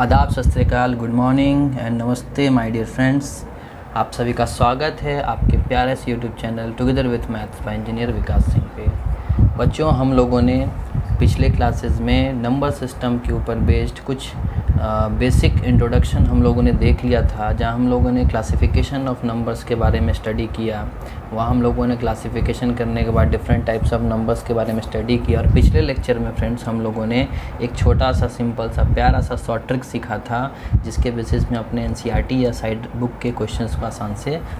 आदाब, सत श्री अकाल, गुड मॉर्निंग एंड नमस्ते माय डियर फ्रेंड्स। आप सभी का स्वागत है आपके प्यारे से YouTube channel together with maths by engineer Vikas Singh पे। बच्चों, हम लोगों ने पिछले क्लासेस में नंबर सिस्टम के ऊपर बेस्ड कुछ बेसिक इंट्रोडक्शन हम लोगों ने देख लिया था, जहां हम लोगों ने क्लासिफिकेशन ऑफ नंबर्स के बारे में स्टडी किया। वहाँ हम लोगों ने क्लासिफिकेशन करने के बाद डिफरेंट टाइप्स ऑफ नंबर्स के बारे में स्टडी किया। और पिछले लेक्चर में फ्रेंड्स हम लोगों ने एक छोटा सा सिंपल सा प्यारा सा शॉर्ट ट्रिक सीखा था, जिसके बेसिस में अपने एनसीईआरटी या साइड बुक के क्वेश्चंस को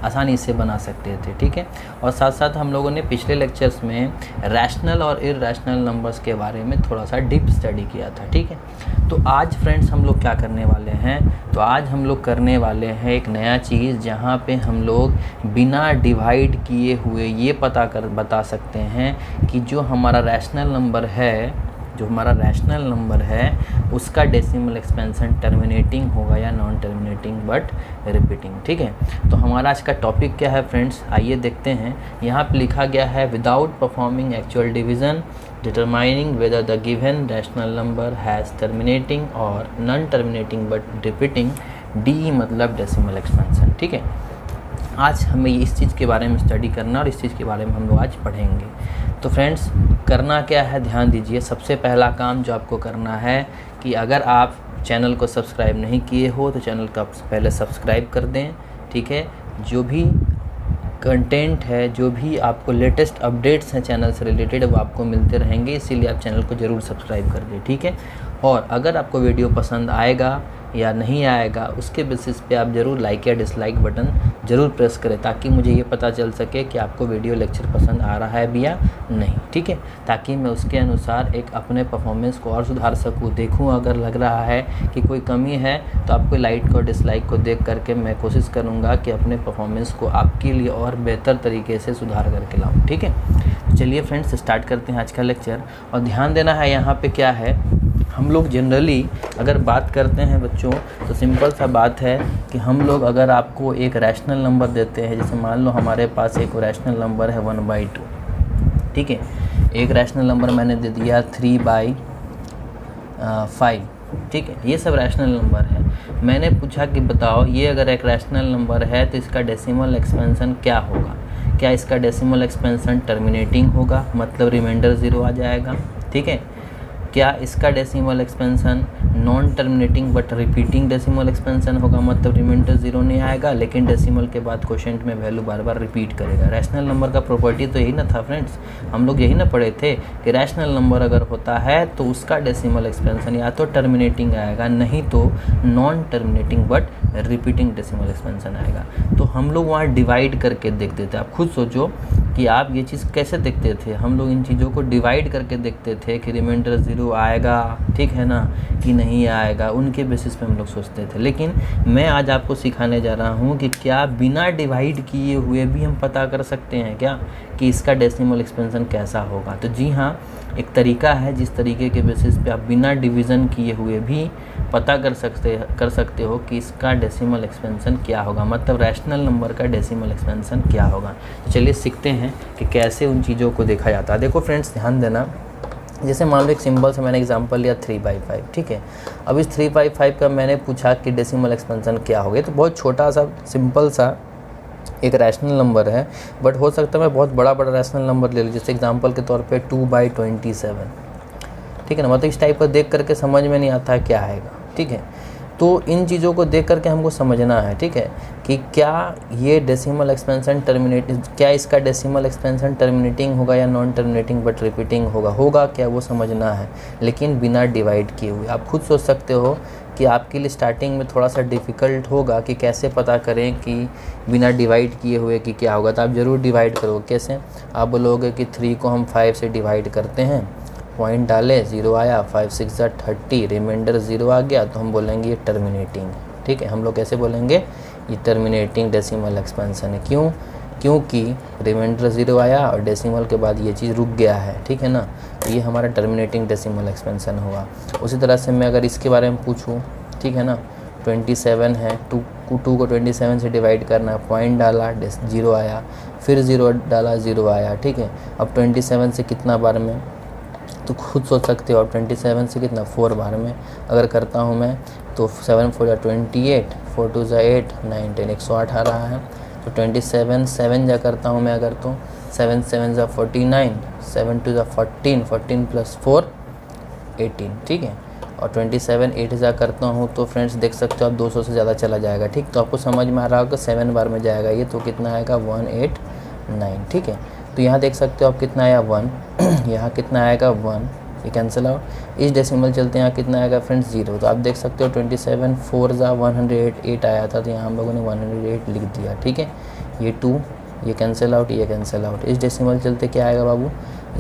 आसानी से बना सकते थे। ठीक है। और साथ साथ हम लोगों ने पिछले लेक्चर्स में रैशनल और इर्रेशनल नंबर्स के बारे में थोड़ा सा डीप स्टडी किया था। ठीक है। तो आज फ्रेंड्स हम लोग क्या करने वाले हैं, तो आज हम लोग करने वाले हैं एक नया चीज़, जहाँ पे हम लोग बिना डिवाइड किए हुए ये बता सकते हैं कि जो हमारा रैशनल नंबर है उसका डेसिमल एक्सपेंशन टर्मिनेटिंग होगा या नॉन टर्मिनेटिंग बट रिपीटिंग। ठीक है। तो हमारा आज का टॉपिक क्या है फ्रेंड्स, आइए देखते हैं। यहाँ पे लिखा गया है without performing actual division determining whether the given rational number has terminating और non terminating but repeating, D मतलब डेसिमल एक्सपेंशन। ठीक है। आज हमें इस चीज़ के बारे में स्टडी करना और इस चीज़ के बारे में हम लोग आज पढ़ेंगे। तो फ्रेंड्स, करना क्या है, ध्यान दीजिए। सबसे पहला काम जो आपको करना है कि अगर आप चैनल को सब्सक्राइब नहीं किए हो तो चैनल का पहले सब्सक्राइब कर दें। ठीक है। जो भी कंटेंट है, जो भी आपको लेटेस्ट अपडेट्स हैं चैनल से रिलेटेड, वो आपको मिलते रहेंगे, इसीलिए आप चैनल को ज़रूर सब्सक्राइब कर दें। ठीक है। और अगर आपको वीडियो पसंद आएगा या नहीं आएगा, उसके बेसिस पे आप ज़रूर लाइक या डिसलाइक बटन ज़रूर प्रेस करें, ताकि मुझे ये पता चल सके कि आपको वीडियो लेक्चर पसंद आ रहा है भी या नहीं। ठीक है। ताकि मैं उसके अनुसार एक अपने परफॉर्मेंस को और सुधार सकूँ, देखूँ अगर लग रहा है कि कोई कमी है तो आपको लाइक और डिसलाइक को देख करके मैं कोशिश करूँगा कि अपने परफॉर्मेंस को आपके लिए और बेहतर तरीके से सुधार करके लाऊँ। ठीक है। तो चलिए फ्रेंड्स, स्टार्ट करते हैं आज का लेक्चर। और ध्यान देना है, यहाँ पे क्या है, हम लोग जनरली अगर बात करते हैं बच्चों, तो सिंपल सा बात है कि हम लोग अगर आपको एक रैशनल नंबर देते हैं, जैसे मान लो हमारे पास एक रैशनल नंबर है 1/2। ठीक है। एक रैशनल नंबर मैंने दे दिया 3/5। ठीक है। ये सब रैशनल नंबर है। मैंने पूछा कि बताओ, ये अगर एक रैशनल नंबर है तो इसका डेसिमल एक्सपेंशन क्या होगा। क्या इसका डेसिमल एक्सपेंशन टर्मिनेटिंग होगा, मतलब रिमाइंडर 0 आ जाएगा। ठीक है। क्या इसका decimal expansion non terminating but repeating decimal expansion होगा, मतलब रिमाइंडर 0 नहीं आएगा, लेकिन डेसिमल के बाद क्वोशिएंट में वैल्यू बार बार रिपीट करेगा। रैशनल नंबर का प्रॉपर्टी तो यही ना था फ्रेंड्स, हम लोग यही ना पढ़े थे कि रैशनल नंबर अगर होता है तो उसका डेसिमल एक्सपेंशन या तो टर्मिनेटिंग आएगा, नहीं तो non terminating but repeating decimal expansion आएगा। तो हम लोग वहाँ डिवाइड करके देखते थे। आप खुद सोचो कि आप ये चीज़ कैसे देखते थे। हम लोग इन चीज़ों को डिवाइड करके देखते थे कि रिमाइंडर 0 आएगा, ठीक है ना, कि नहीं आएगा, उनके बेसिस पे हम लोग सोचते थे। लेकिन मैं आज आपको सिखाने जा रहा हूँ कि क्या बिना डिवाइड किए हुए भी हम पता कर सकते हैं क्या कि इसका डेसिमल एक्सपेंशन कैसा होगा। तो जी हाँ, एक तरीका है जिस तरीके के बेसिस पे आप बिना डिवीज़न किए हुए भी पता कर सकते हो कि इसका डेसिमल एक्सपेंशन क्या होगा, मतलब रैशनल नंबर का डेसिमल एक्सपेंशन क्या होगा। तो चलिए सीखते हैं कि कैसे उन चीज़ों को देखा जाता है। देखो फ्रेंड्स, ध्यान देना, जैसे मान लो एक सिंपल से मैंने एग्जांपल लिया 3/5। ठीक है। अब इस 3/5 का मैंने पूछा कि डेसिमल एक्सपेंशन क्या होगा। तो बहुत छोटा सा सिंपल सा एक रैशनल नंबर है, बट हो सकता है मैं बहुत बड़ा रैशनल नंबर ले लूँ, जैसे एग्जांपल के तौर पे 2/27। ठीक है ना, मतलब इस टाइप का देख करके समझ में नहीं आता है क्या आएगा। ठीक है। तो इन चीज़ों को देख करके हमको समझना है, ठीक है, कि क्या ये डेसिमल एक्सपेंशन क्या इसका डेसिमल एक्सपेंशन टर्मिनेटिंग होगा या नॉन टर्मिनेटिंग बट रिपीटिंग होगा क्या, वो समझना है, लेकिन बिना डिवाइड किए हुए। आप खुद सोच सकते हो कि आपके लिए स्टार्टिंग में थोड़ा सा डिफ़िकल्ट होगा कि कैसे पता करें कि बिना डिवाइड किए हुए कि क्या होगा। तो आप ज़रूर डिवाइड करो। कैसे? आप बोलोगे कि 3 को हम 5 से डिवाइड करते हैं, पॉइंट डाले, 0 आया, 5 6 30, रिमाइंडर 0 आ गया, तो हम बोलेंगे ये टर्मिनेटिंग। ठीक है। हम लोग कैसे बोलेंगे, ये टर्मिनेटिंग डेसिमल एक्सपेंशन है। क्यों? क्योंकि रिमाइंडर 0 आया और डेसिमल के बाद ये चीज़ रुक गया है। ठीक है ना, तो ये हमारा टर्मिनेटिंग डेसिमल एक्सपेंशन हुआ। उसी तरह से मैं अगर इसके बारे में पूछूँ, ठीक है ना, 27 है, 2 को 27 से डिवाइड करना, पॉइंट डाला, 0 आया, फिर 0 डाला, 0 आया। ठीक है। अब 27 से कितना बार में तो खुद सोच सकते हो आप 27 से कितना 4 बार में अगर करता हूँ मैं तो 7 4 28, 4 2 8, 9 10 108 आ रहा है। तो 27 7 जा करता हूँ मैं अगर तो 7 7 जा 49, 7 2 जा 14, 14 प्लस 4 18, ठीक है। और 27 8 जा करता हूँ तो फ्रेंड्स देख सकते हो आप 200 से ज़्यादा चला जाएगा, ठीक। तो आपको समझ में आ रहा होगा 7 बार में जाएगा ये, तो कितना आएगा 189, ठीक है। तो यहाँ देख सकते हो आप कितना आया 1 यहाँ कितना आएगा 1, ये कैंसिल आउट। इस डेसिमल चलते हैं यहाँ कितना आएगा फ्रेंड्स 0। तो आप देख सकते हो 27 4 जा 108 आया था, तो यहाँ हम लोगों ने 108 लिख दिया, ठीक है। ये 2 ये कैंसिल आउट, ये कैंसिल आउट। इस डेसिमल चलते क्या आएगा बाबू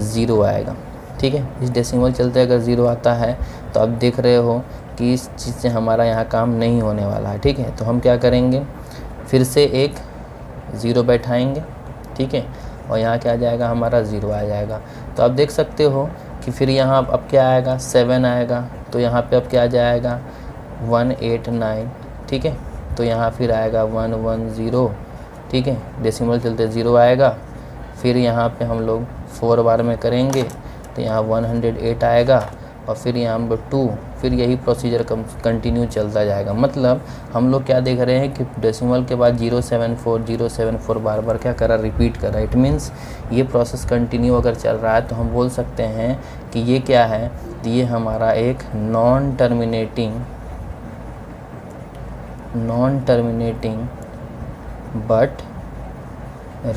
0 आएगा, ठीक है। इस डेसिमल चलते अगर 0 आता है तो आप देख रहे हो कि इस चीज़ से हमारा यहाँ काम नहीं होने वाला है, ठीक है। तो हम क्या करेंगे फिर से एक 0 बैठाएंगे, ठीक है, और यहाँ क्या आ जाएगा हमारा 0 आ जाएगा। तो आप देख सकते हो कि फिर यहाँ अब क्या आएगा 7 आएगा, तो यहाँ पे अब क्या आ जाएगा 189, ठीक है। तो यहाँ फिर आएगा 110, ठीक है, डेसिमल चलते 0 आएगा। फिर यहाँ पे हम लोग 4 बार में करेंगे तो यहाँ 108 आएगा, और फिर यहाँ हम लोग 2, फिर यही प्रोसीजर कंटिन्यू चलता जाएगा। मतलब हम लोग क्या देख रहे हैं कि डेसिमल के बाद 074 बार बार क्या कर रहा है रिपीट कर रहा है। इट मीन्स ये प्रोसेस कंटिन्यू अगर चल रहा है तो हम बोल सकते हैं कि ये क्या है, ये हमारा एक non terminating but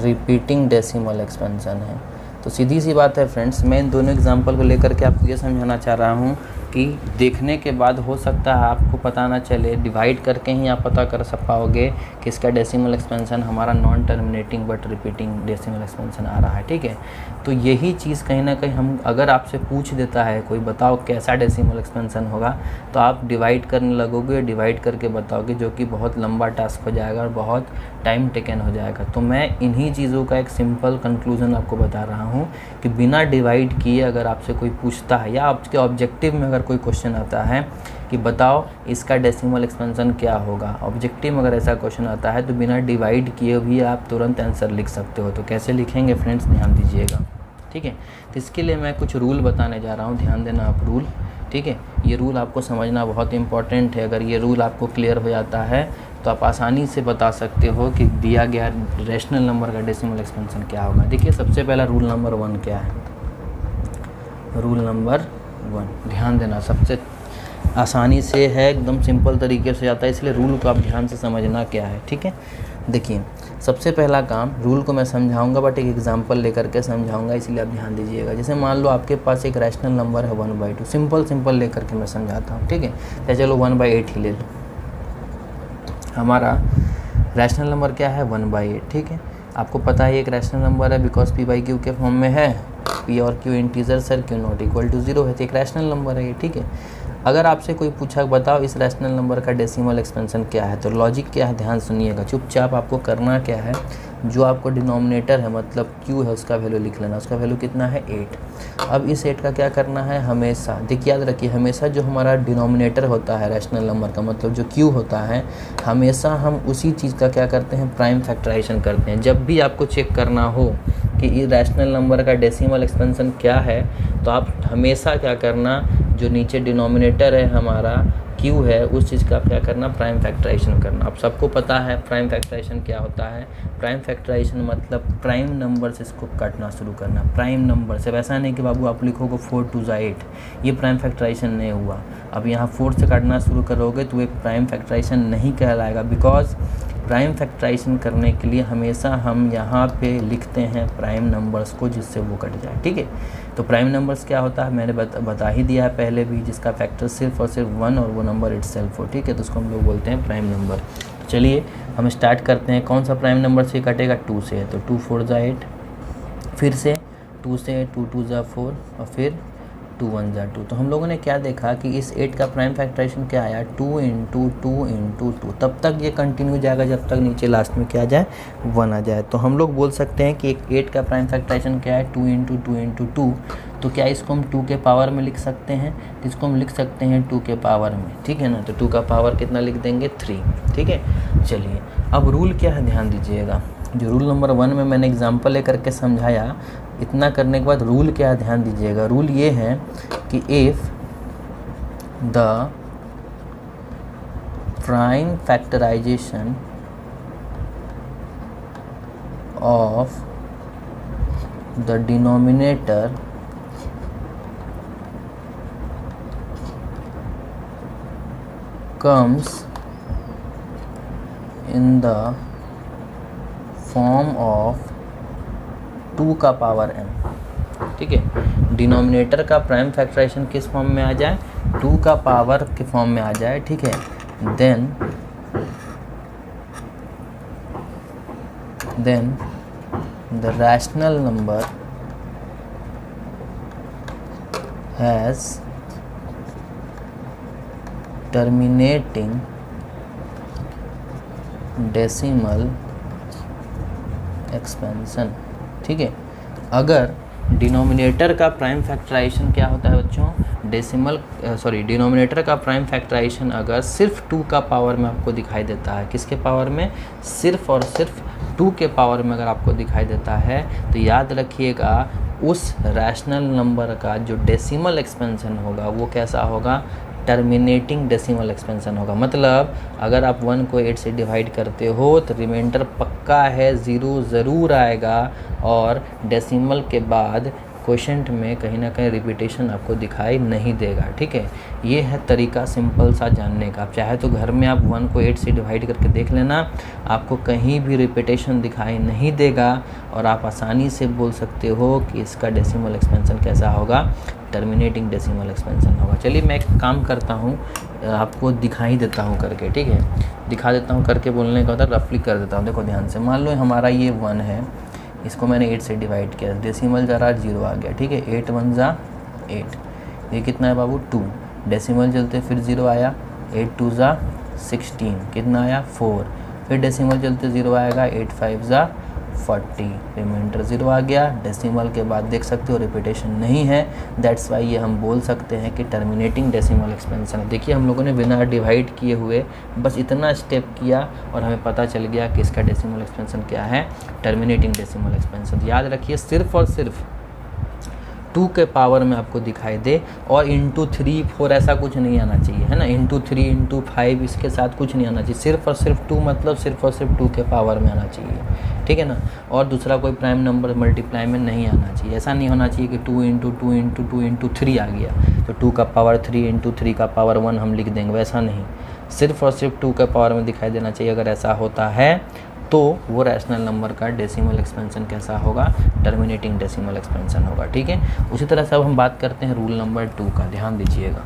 repeating decimal expansion है। तो सीधी सी बात है फ्रेंड्स, मैं इन दोनों एग्जांपल को लेकर के आपको ये समझाना चाह रहा हूँ कि देखने के बाद हो सकता है आपको पता ना चले, डिवाइड करके ही आप पता कर पाओगे कि इसका डेसिमल एक्सपेंशन हमारा non terminating but repeating decimal expansion आ रहा है, ठीक है। तो यही चीज़ कहीं ना कहीं हम अगर आपसे पूछ देता है कोई बताओ कैसा डेसिमल एक्सपेंशन होगा, तो आप डिवाइड करने लगोगे, डिवाइड करके बताओगे, जो कि बहुत लंबा टास्क हो जाएगा और बहुत टाइम टेकन हो जाएगा। तो मैं इन्हीं चीज़ों का एक सिंपल कंक्लूजन आपको बता रहा हूँ कि बिना डिवाइड किए अगर आपसे कोई पूछता है या आपके ऑब्जेक्टिव में अगर कोई क्वेश्चन आता है कि बताओ इसका डेसिमल एक्सपेंशन क्या होगा, ऑब्जेक्टिव में अगर ऐसा क्वेश्चन आता है तो बिना डिवाइड किए भी आप तुरंत आंसर लिख सकते हो। तो कैसे लिखेंगे फ्रेंड्स ध्यान दीजिएगा, ठीक है। तो इसके लिए मैं कुछ रूल बताने जा रहा हूँ, ध्यान देना आप रूल, ठीक है। ये रूल आपको समझना बहुत इंपॉर्टेंट है। अगर ये रूल आपको क्लियर हो जाता है तो आप आसानी से बता सकते हो कि दिया गया रैशनल नंबर का डेसिमल एक्सपेंशन क्या होगा। देखिए सबसे पहला रूल नंबर 1 क्या है, रूल नंबर 1 ध्यान देना, सबसे आसानी से है, एकदम सिंपल तरीके से आता है, इसलिए रूल को आप ध्यान से समझना क्या है, ठीक है। देखिए सबसे पहला काम, रूल को मैं समझाऊंगा बट एक एग्जांपल लेकर के समझाऊंगा, इसलिए आप ध्यान दीजिएगा। जैसे मान लो आपके पास एक रैशनल नंबर है 1/2, सिंपल लेकर के मैं समझाता हूँ, ठीक है। तो चलो 1/8 ही ले लो। हमारा रैशनल नंबर क्या है 1/8, ठीक है। आपको पता है एक रैशनल नंबर है बिकॉज p/q के फॉर्म में है, p और q इंटीजर्स है, q नॉट इक्वल टू 0 है, तो एक रैशनल नंबर है ये, ठीक है। अगर आपसे कोई पूछा बताओ इस रैशनल नंबर का डेसिमल एक्सपेंशन क्या है, तो लॉजिक क्या है ध्यान सुनिएगा। चुपचाप आपको करना क्या है, जो आपको डिनोमिनेटर है मतलब q है उसका वैल्यू लिख लेना, उसका वैल्यू कितना है 8। अब इस 8 का क्या करना है, हमेशा देखिए याद रखिए, हमेशा जो हमारा डिनोमिनेटर होता है रैशनल नंबर का मतलब जो q होता है, हमेशा हम उसी चीज़ का क्या करते हैं प्राइम फैक्टराइजेशन करते हैं। जब भी आपको चेक करना हो कि ये रैशनल नंबर का डेसिमल एक्सपेंशन क्या है, तो आप हमेशा क्या करना, जो नीचे डिनोमिनेटर है हमारा q है उस चीज़ का क्या करना प्राइम फैक्टराइजेशन करना। आप सबको पता है प्राइम फैक्टराइजेशन क्या होता है। प्राइम फैक्टराइजेशन मतलब प्राइम नंबर से इसको काटना शुरू करना, प्राइम नंबर से। वैसा नहीं कि बाबू आप लिखोगे 4 2 8, ये प्राइम फैक्टराइजेशन नहीं हुआ। अब यहाँ 4 से काटना शुरू करोगे तो एक प्राइम फैक्टराइजेशन नहीं कहलाएगा, बिकॉज प्राइम फैक्टराइजेशन करने के लिए हमेशा हम यहाँ पे लिखते हैं प्राइम नंबर्स को जिससे वो कट जाए, ठीक है। तो प्राइम नंबर्स क्या होता है मैंने बता ही दिया है पहले भी, जिसका फैक्टर सिर्फ और सिर्फ 1 और वो नंबर इटसेल्फ हो, ठीक है। तो उसको हम लोग बोलते हैं प्राइम नंबर। तो चलिए हम स्टार्ट करते हैं, कौन सा प्राइम नंबर से कटेगा 2 से है, तो 2 4 8, फिर से 2 से 2 2 4 और फिर 2 1 2। तो हम लोगों ने क्या देखा कि इस 8 का प्राइम फैक्टराइजेशन क्या आया 2 × 2 × 2। तब तक ये कंटिन्यू जाएगा जब तक नीचे लास्ट में क्या आ जाए 1 आ जाए। तो हम लोग बोल सकते हैं कि एक 8 का प्राइम फैक्टराइजेशन क्या है 2 × 2 × 2। तो क्या इसको हम 2 के पावर में लिख सकते हैं, तो इसको हम लिख सकते हैं 2 के पावर में, ठीक है ना। तो 2 का पावर कितना लिख देंगे 3, ठीक है। चलिए अब रूल क्या है ध्यान दीजिएगा। जो रूल नंबर 1 में मैंने एग्जांपल लेकर के समझाया इतना करने के बाद रूल क्या है ध्यान दीजिएगा, रूल ये है कि if the prime factorization of the denominator comes in the form of 2 का पावर m, ठीक है। डिनोमिनेटर का प्राइम फैक्टराइजेशन किस फॉर्म में आ जाए, 2 का पावर के फॉर्म में आ जाए, ठीक है। Then the rational number has terminating decimal expansion, ठीक है। अगर डिनोमिनेटर का प्राइम फैक्टराइजेशन क्या होता है बच्चों, डिनोमिनेटर का प्राइम फैक्टराइजेशन अगर सिर्फ 2 का पावर में आपको दिखाई देता है, किसके पावर में, सिर्फ और सिर्फ 2 के पावर में अगर आपको दिखाई देता है, तो याद रखिएगा उस रैशनल नंबर का जो डेसिमल एक्सपेंशन होगा वो कैसा होगा, टर्मिनेटिंग डेसिमल एक्सपेंशन होगा। मतलब अगर आप 1 को 8 से डिवाइड करते हो तो रिमाइंडर पक्का है 0 ज़रूर आएगा, और डेसिमल के बाद क्वोशेंट में कहीं ना कहीं रिपीटेशन आपको दिखाई नहीं देगा, ठीक है। ये है तरीका सिंपल सा जानने का। आप चाहे तो घर में आप 1 को 8 से डिवाइड करके देख लेना, आपको कहीं भी रिपीटेशन दिखाई नहीं देगा, और आप आसानी से बोल सकते हो कि इसका डेसिमल एक्सपेंशन कैसा होगा, टर्मिनेटिंग डेसिमल एक्सपेंशन होगा। चलिए मैं एक काम करता हूँ, आपको दिखाई देता हूँ करके, ठीक है। दिखा देता हूँ करके बोलने का होता है, रफली कर देता हूँ। देखो ध्यान से, मान लो हमारा ये 1 है, इसको मैंने 8 से डिवाइड किया, डेसिमल ज़रा 0 आ गया, ठीक है। 8 1 ज़ा 8, ये कितना है बाबू 2, डेसिमल चलते फिर 0 आया, 8 2 ज़ा 16, कितना आया 4, फिर डेसिमल चलते 0 आएगा, 8 5 ज़ा 40, रिमाइंडर 0 आ गया। डेसिमल के बाद देख सकते हो रिपीटेशन नहीं है, दैट्स वाई ये हम बोल सकते हैं कि टर्मिनेटिंग डेसिमल एक्सपेंशन। देखिए हम लोगों ने बिना डिवाइड किए हुए बस इतना स्टेप किया और हमें पता चल गया कि इसका डेसिमल एक्सपेंशन क्या है, टर्मिनेटिंग डेसिमल एक्सपेंशन। याद रखिए सिर्फ और सिर्फ 2 के पावर में आपको दिखाई दे, और इंटू 3 4 ऐसा कुछ नहीं आना चाहिए, है ना। इंटू 3 इंटू 5 इसके साथ कुछ नहीं आना चाहिए, सिर्फ और सिर्फ 2 मतलब सिर्फ और सिर्फ 2 के पावर में आना चाहिए, ठीक है ना। और दूसरा कोई प्राइम नंबर मल्टीप्लाई में नहीं आना चाहिए। ऐसा नहीं होना चाहिए कि 2 इंटू 2 इंटू 2 इंटू 3 आ गया तो 2 का पावर 3 इंटू 3 का पावर 1 हम लिख देंगे, वैसा नहीं। सिर्फ और सिर्फ 2 के पावर में दिखाई देना चाहिए। अगर ऐसा होता है तो वो रैशनल नंबर का डेसिमल एक्सपेंशन कैसा होगा, टर्मिनेटिंग डेसिमल एक्सपेंशन होगा, ठीक है। उसी तरह से अब हम बात करते हैं रूल नंबर 2 का, ध्यान दीजिएगा।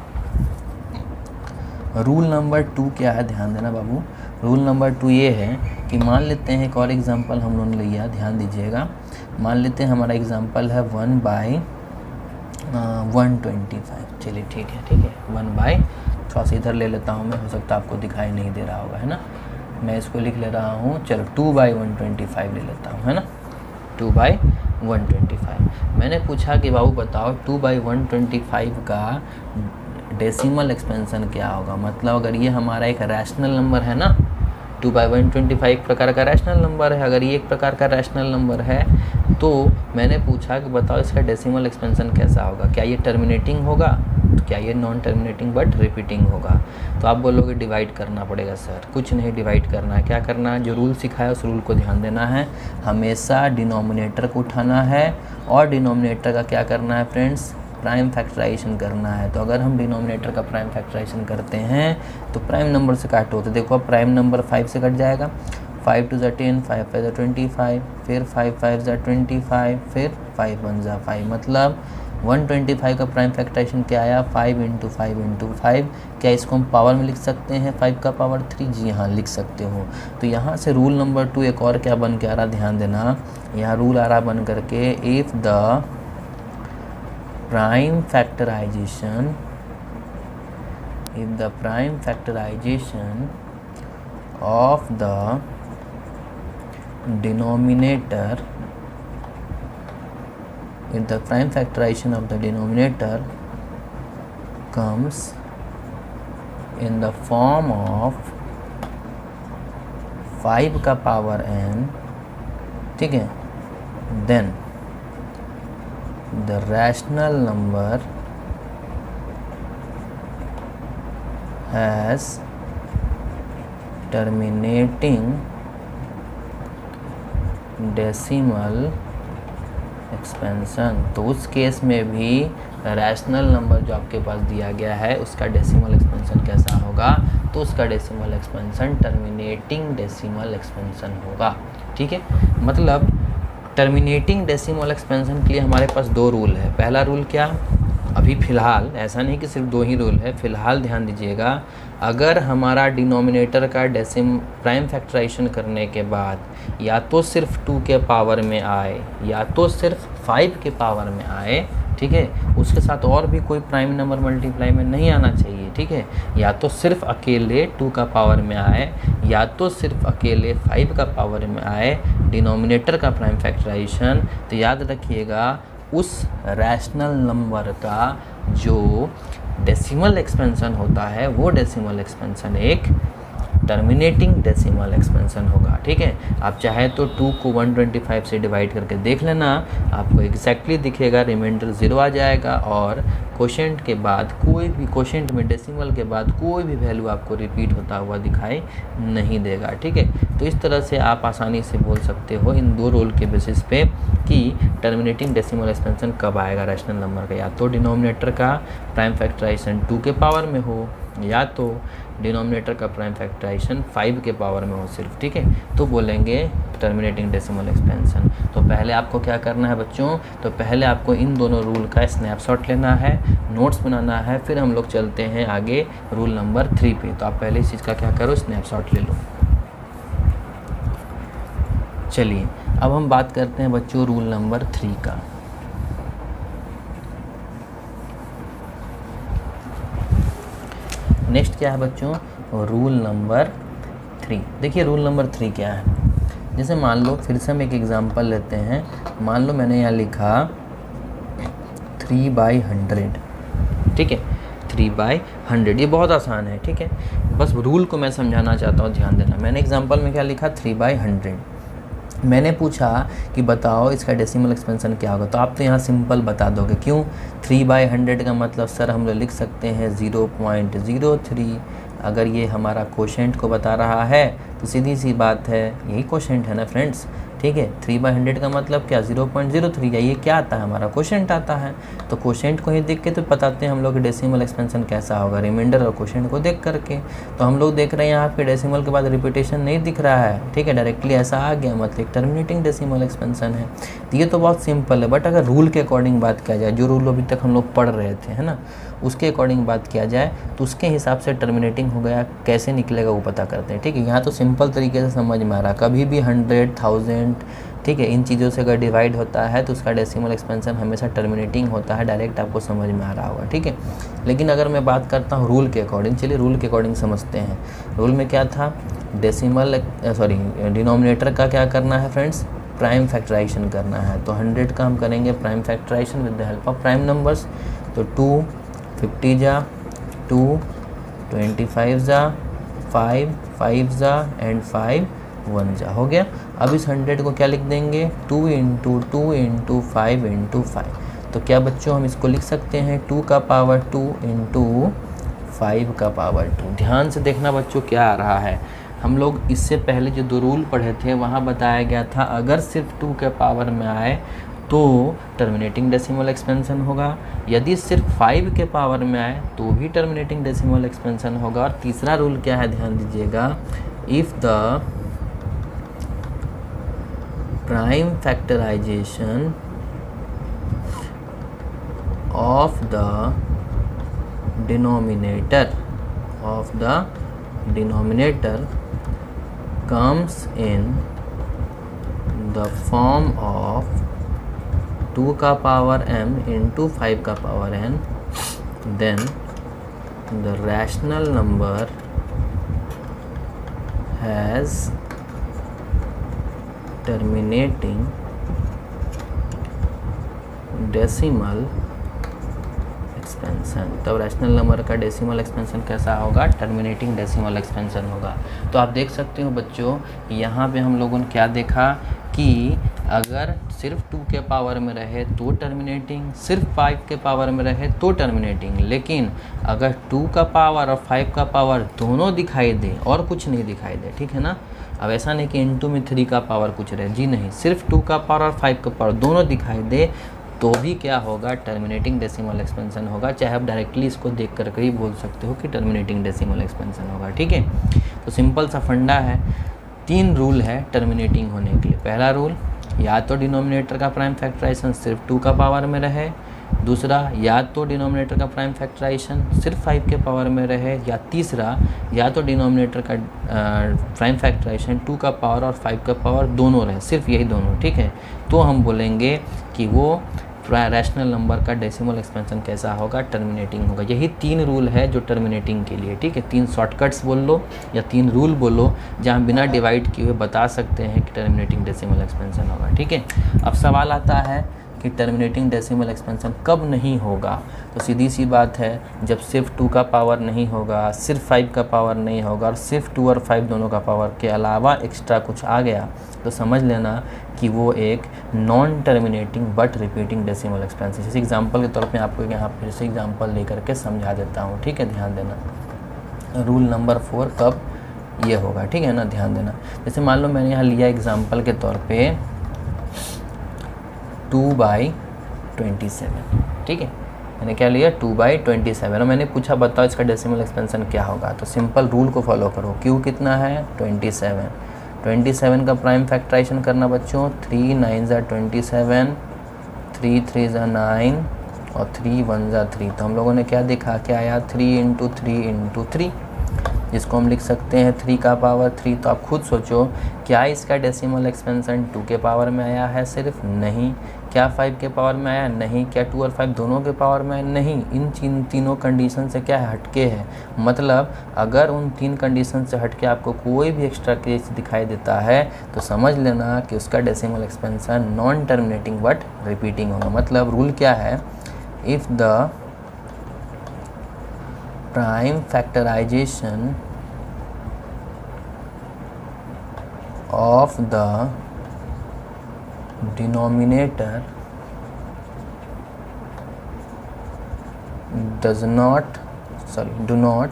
रूल नंबर 2 क्या है, ध्यान देना बाबू। रूल नंबर 2 ये है कि मान लेते हैं एक और एग्जांपल हम लोगों ने लिया, ध्यान दीजिएगा। मान लेते हैं हमारा एग्जांपल है 1/125। चलिए ठीक है 1/, थोड़ा सा इधर ले लेता हूँ मैं, हो सकता है आपको दिखाई नहीं दे रहा होगा, है ना। मैं इसको लिख ले रहा हूँ, चलो 2/125 ले लेता हूँ, है ना। 2/125 मैंने पूछा कि बाबू बताओ 2/125 का डेसिमल एक्सपेंशन क्या होगा। मतलब अगर ये हमारा एक रैशनल नंबर है ना, 2/125 एक प्रकार का रैशनल नंबर है, अगर ये एक प्रकार का रैशनल नंबर है तो मैंने पूछा कि बताओ इसका डेसिमल एक्सपेंशन कैसा होगा, क्या ये टर्मिनेटिंग होगा, तो क्या ये नॉन टर्मिनेटिंग बट रिपीटिंग होगा। तो आप बोलोगे डिवाइड करना पड़ेगा सर, कुछ नहीं डिवाइड करना है। क्या करना है, जो रूल सिखाया उस रूल को ध्यान देना है, हमेशा डिनोमिनेटर को उठाना है और डिनोमिनेटर का क्या करना है फ्रेंड्स, प्राइम फैक्टराइजेशन करना है। तो अगर हम डिनोमिनेटर का प्राइम फैक्टराइजेशन करते हैं तो प्राइम नंबर से काटो, तो देखो अब प्राइम नंबर 5 से कट जाएगा, 5 2 10, 5 5 25, फिर 5 5 25, फिर 5 1 5, मतलब 125 का प्राइम फैक्टराइजेशन क्या आया, 5 × 5 × 5। क्या इसको हम पावर में लिख सकते हैं 5 का पावर 3, जी हाँ लिख सकते हो। तो यहाँ से रूल नंबर 2 एक और क्या बन के आ रहा, ध्यान देना, यहाँ रूल आ रहा बन करके, if the prime factorization of the denominator comes in the form of 5 का पावर n, ठीक है, then the rational number has terminating decimal expansion. तो उस केस में भी रैशनल नंबर जो आपके पास दिया गया है उसका डेसिमल एक्सपेंशन कैसा होगा, तो उसका decimal expansion terminating decimal expansion होगा। ठीक है, मतलब टर्मिनेटिंग डेसिमल एक्सपेंशन के लिए हमारे पास दो रूल है। पहला रूल क्या, अभी फ़िलहाल, ऐसा नहीं कि सिर्फ दो ही रूल है, फ़िलहाल ध्यान दीजिएगा, अगर हमारा डिनोमिनेटर का प्राइम फैक्टराइजेशन करने के बाद या तो सिर्फ 2 के पावर में आए या तो सिर्फ 5 के पावर में आए, ठीक है, उसके साथ और भी कोई प्राइम नंबर मल्टीप्लाई में नहीं आना चाहिए। ठीक है, या तो सिर्फ अकेले 2 का पावर में आए या तो सिर्फ अकेले 5 का पावर में आए डिनोमिनेटर का प्राइम फैक्टराइजेशन, तो याद रखिएगा उस रैशनल नंबर का जो डेसिमल एक्सपेंशन होता है वो डेसिमल एक्सपेंशन एक टर्मिनेटिंग डेसिमल एक्सपेंशन होगा। ठीक है, आप चाहे तो 2 को 125 से डिवाइड करके देख लेना, आपको एग्जैक्टली दिखेगा, रिमाइंडर 0 आ जाएगा और कोशेंट के बाद कोई भी, कोशेंट में डेसिमल के बाद कोई भी वैल्यू आपको रिपीट होता हुआ दिखाई नहीं देगा। ठीक है, तो इस तरह से आप आसानी से बोल सकते हो इन दो रूल के बेसिस पे कि टर्मिनेटिंग डेसिमल एक्सपेंशन कब आएगा रैशनल नंबर का, या तो डिनोमिनेटर का प्राइम फैक्टराइजेशन 2 के पावर में हो या तो डिनोमिनेटर का प्राइम फैक्टराइजेशन 5 के पावर में हो सिर्फ। ठीक है, तो बोलेंगे टर्मिनेटिंग डेसिमल एक्सपेंशन। तो पहले आपको क्या करना है बच्चों, तो पहले आपको इन दोनों रूल का स्नैपशॉट लेना है, नोट्स बनाना है, फिर हम लोग चलते हैं आगे रूल नंबर 3 पे। तो आप पहले इस चीज़ का क्या करो, स्नैपशॉट ले लो। चलिए अब हम बात करते हैं बच्चों रूल नंबर 3 का। नेक्स्ट क्या है बच्चों, रूल नंबर 3। देखिए रूल नंबर 3 क्या है, जैसे मान लो, फिर से हम एक एग्जांपल लेते हैं। मान लो मैंने यहाँ लिखा 3/100। ठीक है, 3/100, ये बहुत आसान है। ठीक है, बस रूल को मैं समझाना चाहता हूँ, ध्यान देना। मैंने एग्जांपल में क्या लिखा, 3/100। मैंने पूछा कि बताओ इसका डेसिमल एक्सपेंशन क्या होगा, तो आप तो यहाँ सिंपल बता दोगे। क्यों, 3/100 का मतलब सर हम लोग लिख सकते हैं 0.03। अगर ये हमारा कोशेंट को बता रहा है तो सीधी सी बात है, यही कोशेंट है ना फ्रेंड्स। ठीक है, 3/100 का मतलब क्या, 0.03, या ये क्या आता है, हमारा कोशेंट आता है। तो कोशेंट को ही देख के तो बताते हैं हम लोग डेसिमल एक्सपेंशन कैसा होगा, रिमाइंडर और कोशेंट को देख करके। तो हम लोग देख रहे हैं यहाँ पे डेसिमल के बाद रिपीटेशन नहीं दिख रहा है। ठीक है, डायरेक्टली ऐसा आ गया, मतलब टर्मिनेटिंग डेसिमल एक्सपेंशन है। तो ये तो बहुत सिंपल है, बट अगर रूल के अकॉर्डिंग बात किया जाए, जो रूल अभी तक हम लोग पढ़ रहे थे, है ना, उसके अकॉर्डिंग बात किया जाए तो उसके हिसाब से टर्मिनेटिंग हो गया, कैसे निकलेगा वो पता करते हैं। ठीक है, यहाँ तो सिंपल तरीके से समझ में आ रहा, कभी भी 100, 1000, ठीक है, इन चीज़ों से अगर डिवाइड होता है तो उसका डेसिमल एक्सपेंशन हमेशा टर्मिनेटिंग होता है, डायरेक्ट आपको समझ में आ रहा होगा। ठीक है, लेकिन अगर मैं बात करता हूँ रूल के अकॉर्डिंग, चलिए रूल के अकॉर्डिंग समझते हैं। रूल में क्या था, डिनोमिनेटर का क्या करना है फ्रेंड्स, प्राइम फैक्टराइजेशन करना है। तो 100 का हम करेंगे prime factorization with the help of prime numbers. तो 2 50 जा, 2 25 जा, 5 5 जा एंड 5 1 जा, हो गया। अब इस 100 को क्या लिख देंगे, 2 × 2 × 5 × 5। तो क्या बच्चों हम इसको लिख सकते हैं 2 का पावर 2 × 5 का पावर 2। ध्यान से देखना बच्चों क्या आ रहा है, हम लोग इससे पहले जो दो रूल पढ़े थे वहाँ बताया गया था अगर सिर्फ 2 के पावर में आए तो टर्मिनेटिंग डेसिमल एक्सपेंशन होगा, यदि सिर्फ 5 के पावर में आए तो भी टर्मिनेटिंग डेसिमल एक्सपेंशन होगा। और तीसरा रूल क्या है, ध्यान दीजिएगा, if the prime factorization of the denominator comes in the form of 2 का पावर m into 5 का power n, then the rational number has terminating decimal expansion. तब रैशनल नंबर का डेसिमल एक्सपेंशन कैसा होगा, टर्मिनेटिंग डेसिमल एक्सपेंशन होगा। तो आप देख सकते हो बच्चों, यहाँ पे हम लोगों ने क्या देखा कि अगर सिर्फ 2 के पावर में रहे तो टर्मिनेटिंग, सिर्फ 5 के पावर में रहे तो टर्मिनेटिंग। लेकिन अगर 2 का पावर और 5 का पावर दोनों दिखाई दे और कुछ नहीं दिखाई दे, ठीक है ना। अब ऐसा नहीं कि इनटू में 3 का पावर कुछ रहे, जी नहीं, सिर्फ 2 का पावर और 5 का पावर दोनों दिखाई दे तो भी क्या होगा, टर्मिनेटिंग डेसिमल एक्सपेंशन होगा। चाहे आप डायरेक्टली इसको देख कर ही बोल सकते हो कि टर्मिनेटिंग डेसिमल एक्सपेंशन होगा, ठीक है। तो सिंपल सा फंडा है, 3 रूल है टर्मिनेटिंग होने के लिए। पहला रूल, या तो डिनोमिनेटर का प्राइम फैक्टराइजेशन सिर्फ 2 का पावर में रहे। दूसरा, या तो डिनोमिनेटर का प्राइम फैक्टराइजेशन सिर्फ 5 के पावर में रहे। या तीसरा, या तो डिनोमिनेटर का प्राइम फैक्टराइजेशन 2 का पावर और 5 का पावर दोनों रहे, सिर्फ यही दोनों, ठीक है। तो हम बोलेंगे कि वो रैशनल नंबर का डेसिमल एक्सपेंशन कैसा होगा, टर्मिनेटिंग होगा। यही 3 रूल है जो टर्मिनेटिंग के लिए, ठीक है। 3 शॉर्टकट्स बोल लो या 3 रूल बोलो जहाँ बिना डिवाइड किए हुए बता सकते हैं कि टर्मिनेटिंग डेसिमल एक्सपेंशन होगा, ठीक है। अब सवाल आता है कि टर्मिनेटिंग डेसिमल एक्सपेंशन कब नहीं होगा। तो सीधी सी बात है, जब सिर्फ 2 का पावर नहीं होगा, सिर्फ 5 का पावर नहीं होगा और सिर्फ 2 और 5 दोनों का पावर के अलावा एक्स्ट्रा कुछ आ गया तो समझ लेना कि वो एक non terminating but repeating decimal expansion. जैसे एग्जांपल के तौर पे आपको यहाँ फिर से एग्जांपल लेकर के समझा देता हूँ, ठीक है, ध्यान देना। रूल नंबर 4 कब ये होगा, ठीक है ना, ध्यान देना। जैसे मान लो मैंने यहाँ लिया एग्जांपल के तौर पे 2/27, ठीक है। मैंने क्या लिया, 2/27 और मैंने पूछा बताओ इसका डेसिमल एक्सपेंशन क्या होगा। तो सिंपल रूल को फॉलो करो। क्यू कितना है, 27 का प्राइम फैक्टराइजेशन करना बच्चों, 3 9 ज़ा 27, 3 3 ज़ा 9 और 3 1 ज़ा 3। तो हम लोगों ने क्या देखा, क्या आया, 3 × 3 × 3, जिसको हम लिख सकते हैं 3 का पावर 3। तो आप खुद सोचो, क्या इसका डेसिमल एक्सपेंशन 2 के पावर में आया है, सिर्फ नहीं। क्या 5 के पावर में आया, नहीं। क्या 2 और 5 दोनों के पावर में आया, नहीं। इन तीनों कंडीशन से क्या है, हटके है। मतलब अगर उन 3 कंडीशन से हटके आपको कोई भी एक्स्ट्रा केस दिखाई देता है तो समझ लेना कि उसका decimal expansion non terminating but repeating होगा। मतलब रूल क्या है, if the prime factorization of the denominator do not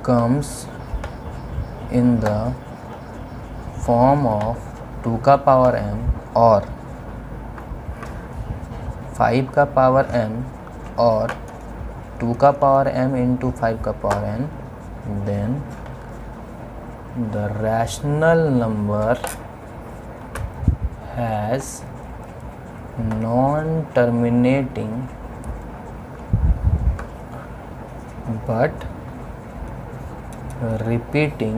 comes in the form of 2 का पावर m और 5 का पावर m और 2 का पावर m इंटू 5 का power n, then the rational number has non-terminating but repeating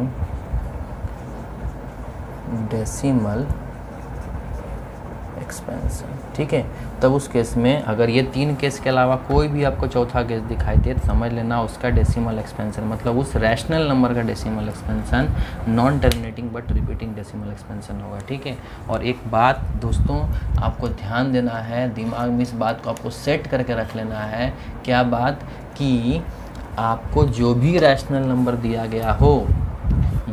decimal expansion, ठीक है। तब उस केस में अगर ये 3 केस के अलावा कोई भी आपको चौथा केस दिखाई दे तो समझ लेना उसका डेसिमल एक्सपेंशन, मतलब उस रैशनल नंबर का decimal expansion non terminating but repeating decimal expansion होगा, ठीक है। और एक बात दोस्तों आपको ध्यान देना है, दिमाग में इस बात को आपको सेट करके रख लेना है। क्या बात, कि आपको जो भी रैशनल नंबर दिया गया हो,